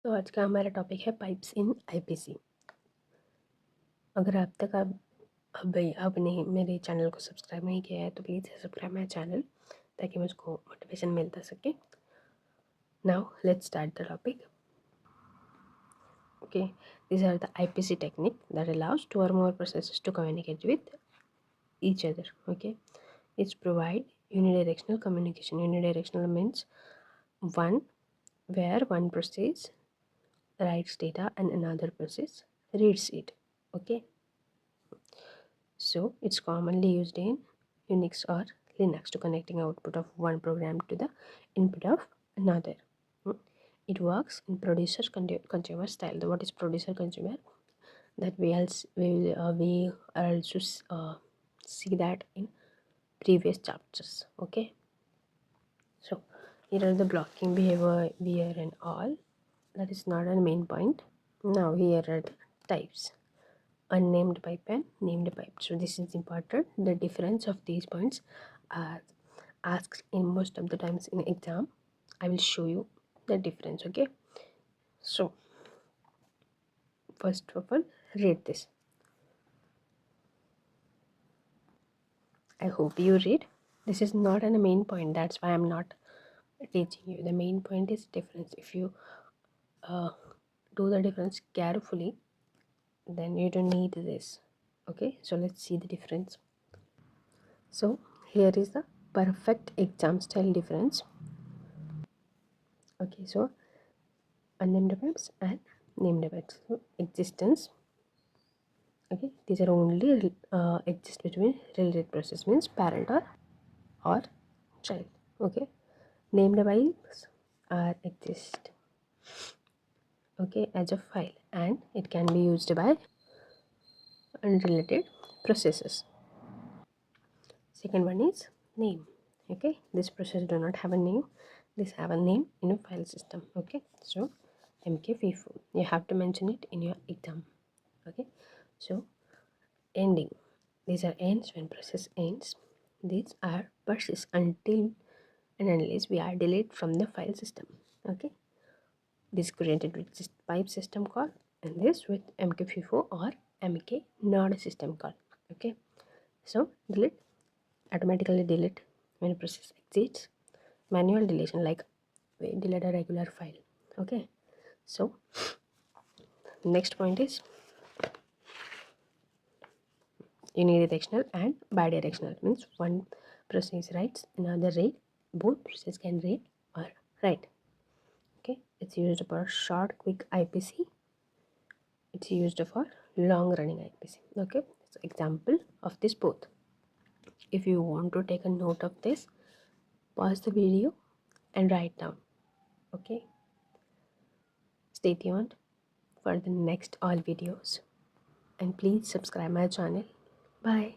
तो आज का हमारा टॉपिक है पाइप्स इन आईपीसी। अगर अब तक आपने मेरे चैनल को सब्सक्राइब नहीं किया है तो प्लीज़ सब्सक्राइब माय चैनल ताकि मुझको मोटिवेशन मिलता सके। Now let's start the topic. Okay, these are the IPC technique that allows two or more processes to communicate with each other. Okay, it's provide unidirectional communication. Unidirectional means one where one process writes data and another process reads it. Okay, so it's commonly used in Unix or Linux to connecting output of one program to the input of another. It works in producer consumer style. What is producer consumer? That we are also see that in previous chapters. Okay, so here are the blocking behavior and all. That is not a main point. Now here are the types: unnamed pipe and named pipe. So this is important. The difference of these points are asked in most of the times in exam. I will show you the difference. Okay, so first of all, read this. I hope you read. This is not a main point, that's why I'm not teaching you. The main point is difference. If you do the difference carefully, then you don't need this. Okay, so let's see the difference. So here is the perfect exam style difference. Okay, so unnamed pipes and named pipes. So existence. Okay, these are only exist between related process, means parent or child. Okay, named pipes are exist, okay, as a file, and it can be used by unrelated processes. Second one is name. Okay, this process do not have a name, this have a name in a file system. Okay, so mkfifo, you have to mention it in your exam. Okay, so ending, these are ends. When process ends, these are persist until and unless we are deleted from the file system. Okay, this created with this pipe system call, and this with mkfifo or mk not a system call. Okay, so delete, automatically delete when a process exits. Manual deletion, like we delete a regular file. Okay, so next point is unidirectional and bidirectional, means one process writes, another read. Both process can read or write. Okay, it's used for short quick IPC, it's used for long running IPC. Okay, so example of this both. If you want to take a note of this, pause the video and write down. Okay, stay tuned for the next all videos and please subscribe my channel. Bye.